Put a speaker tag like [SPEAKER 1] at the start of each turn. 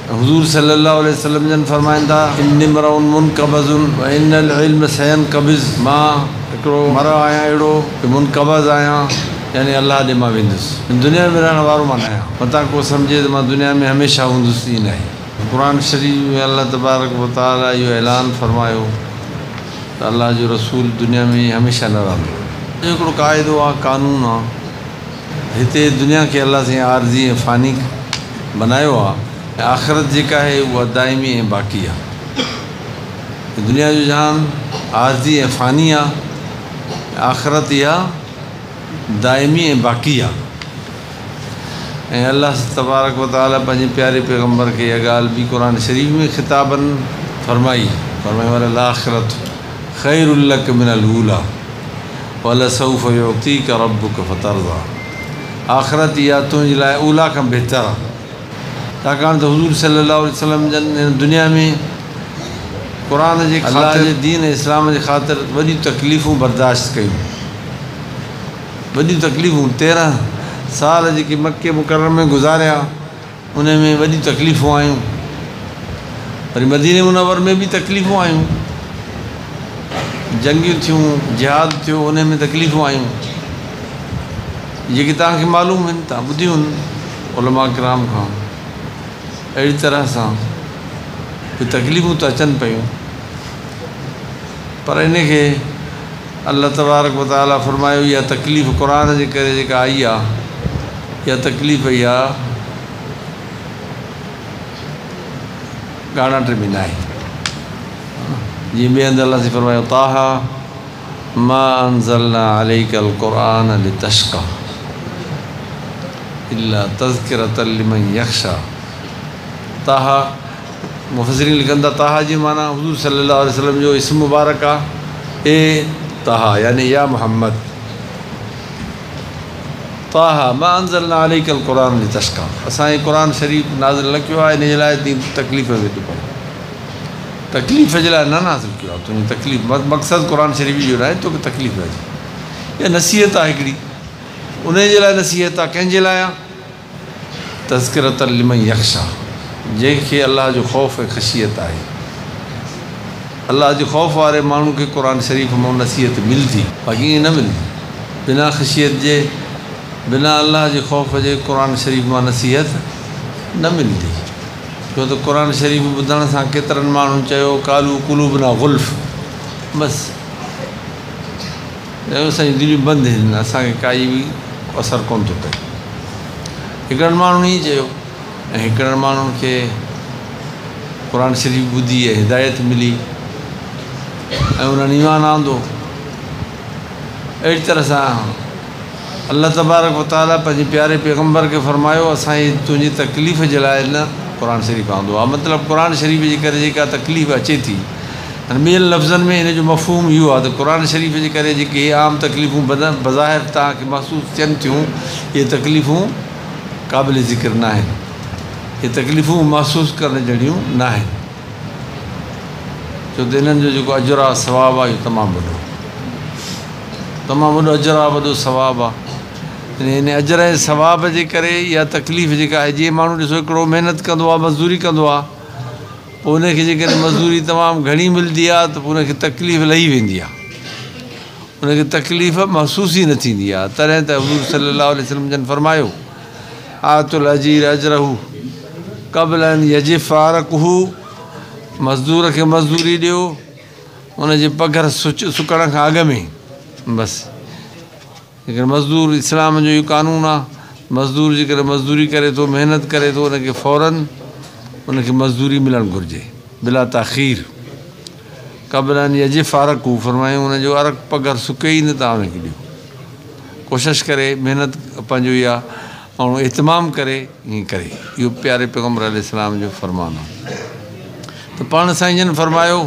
[SPEAKER 1] हुज़ूर सल्लल्लाहु अलैहि वसल्लम जन फरमाइंदा इन्नी मरउन मुनक़बज़ुन व इन्नल इल्म सयनक़बिज़। मां हिकिड़ो मर आहियां अहिड़ो कि मुनक़बज़ आहियां, यानी अल्लाह ॾे मां वेंदुसि। दुनिया में रहण वारो मां न आहियां, मतां को सम्झे त मां दुनिया में हमेशह हूंदुसि, ई न आहे। क़ुरान शरीफ़ में अल्लाह तबारक व तआला इहो ऐलान फरमायो त अल्लाह जो रसूल दुनिया में हमेशह न रहंदो। इहो हिकिड़ो क़ाइदो आहे, क़ानून आहे। हिते दुनिया खे अल्लाह साईं आरज़ी ऐं फ़ानी बनायो आहे, ऐं आख़िरत जेका आहे उहा दाइमी ऐं बाक़ी आहे। दुनिया जो जहान आरज़ी ऐं फ़ानी आहे, आख़िरत इहा दाइमी ऐं बाक़ी आहे। ऐं अल्लाह तबारक व तआला पंहिंजे प्यारे पैगम्बर खे इहा ॻाल्हि बि क़ुरान शरीफ़ में ख़िताबनि फरमाई वल आख़िरत ख़ैरुल लक मिनल ऊला वलसौफ युअतीक रब्बुक फतरज़ा। आख़िरत इहा तुंहिंजे लाइ ऊला खां बहितर आहे, छाकाणि त हुज़ूर सल्लल्लाहु अलैहि वसल्लम जन दुनिया में क़ुरान जे अल्लाह जे दीन इस्लाम जे ख़ातिर वॾियूं तकलीफ़ूं बर्दाश्त कयूं। वॾियूं तकलीफ़ूं 13 साल जेके मके मुकर्रम में गुज़ारिया, उन में वॾियूं तकलीफ़ूं आयूं। वरी मदीने मुनव्वर में बि तकलीफ़ूं आयूं, जंगियूं थियूं, जिहाद थियो, उन में तकलीफ़ूं आयूं जेके तव्हांखे मालूम आहिनि, तव्हां ॿुधियूं आहिनि उलमा किराम खां। अहिड़ी तरह सां तकलीफ़ूं त अचनि पियूं, पर इनखे अल्लाह तबारक व तआला फरमायो इहा तकलीफ़ क़ुरान जे करे जेका आई आहे, इहा तकलीफ़ इहा ॻाढ़ा में न आहे। जीअं ॿिए हंधि अल्लाह से फरमायो ताहा मा अंज़लना अलैकल क़ुरान लितश्क़ा इल्ला तज़किरतल लिमन यख़्शा। ताहा मुफ़स्सिरीन लिखनि था ताहा जी माना हुज़ूर सल्लल्लाहु अलैहि वसल्लम जो इस्म मुबारक आहे, ए ताहा यानी या मोहम्मद। ताहा मा अंज़लना अलैकल क़ुरान लितश्क़ा, असां क़ुरान शरीफ़ नाज़िल न कयो आहे इन जे लाइ तकलीफ़ में थो पए, तकलीफ़ जे लाइ न नाज़िल कयो आहे। तुंहिंजी तकलीफ़ मक़सदु क़ुरान शरीफ़ जो न आहे तोखे तकलीफ़ अचे। इहा नसीहत आहे हिकिड़ी, उन जे लाइ नसीहत आहे। कंहिंजे लाइ आहे? तज़किरतल लिमन यख़्शा, जंहिंखे अल्लाह जो ख़ौफ़ ऐं ख़शियत आहे। अल्लाह जे ख़ौफ़ वारे माण्हू खे क़ुरान शरीफ़ मां नसीहत मिलंदी, बाक़ी ईअं न मिलंदी। बिना ख़शियत जे, बिना अल्लाह जे ख़ौफ़ जे क़ुरान शरीफ़ मां नसीहत न मिलंदी। छो त क़ुरान शरीफ़ ॿुधण सां केतिरनि माण्हुनि चयो कालू कुलूबना गुल्फ़, बसि असांजी दिलियूं बंदि आहिनि, असांखे काई बि असरु कोन थो पए। हिकिड़नि माण्हुनि ई चयो, ऐं हिकिड़नि माण्हुनि खे क़ुरान शरीफ़ ॿुधी ऐं हिदायत मिली ऐं उन्हनि ईमान आंदो। अहिड़ी तरह सां अल्लाह तबारक व तआला पंहिंजे प्यारे पैगम्बर खे फरमायो असांजी तुंहिंजी तकलीफ़ जे लाइ न क़ुरान शरीफ़ आंदो आहे। मतिलबु क़ुरान शरीफ़ जे करे जेका तकलीफ़ अचे थी, ॿियनि लफ़्ज़नि में हिन जो मफ़हूम इहो आहे त क़ुरान शरीफ़ जे करे जेके आम तकलीफ़ूं बज़ाहिर तव्हांखे महसूसु थियनि थियूं, इहे तकलीफ़ूं क़ाबिल ज़िक्र न आहिनि, इहे तकलीफ़ूं महसूसु करण जहिड़ियूं न आहिनि। छो त हिननि जो जेको अजर आहे, सवाबु आहे, इहो तमामु वॾो, तमामु वॾो अजर आहे, वॾो सवाबु आहे। इन अजर ऐं सवाब जे करे इहा तकलीफ़ जेका आहे, जीअं माण्हू ॾिसो हिकिड़ो महिनत कंदो आहे, मज़दूरी कंदो आहे, पोइ उनखे जेकॾहिं मज़दूरी तमामु घणी मिलंदी आहे त पोइ उनखे तकलीफ़ लही वेंदी आहे, उनखे तकलीफ़ महसूस ई न थींदी आहे। तॾहिं त हुज़ूर सल्लल्लाहु अलैहि वसल्लम जन फरमायो आतुल अजीर अजरहू क़ब्ल अन यजिफ़ आरक़हू, मज़दूर खे मज़दूरी ॾियो उनजे पघर सुकण खां अॻु में। बसि जेकर मज़दूर, इस्लाम जो इहो क़ानून आहे, मज़दूर जेकर मज़दूरी करे थो, महिनत करे थो, उनखे फ़ौरन उनखे मज़दूरी मिलणु घुरिजे बिला ताख़ीर। क़ब्ल अन यजिफ़ आरक़हू फरमायूं उनजो अरक़ पघर सुके ई न, तव्हां उनखे ॾियो। कोशिशि करे महिनत पंहिंजो इहा माण्हू इतमाम करे, ईअं करे। इहो प्यारे पैगम्बर अलैहिस्सलाम जो फ़रमानु आहे। त पाण साईं जन फरमायो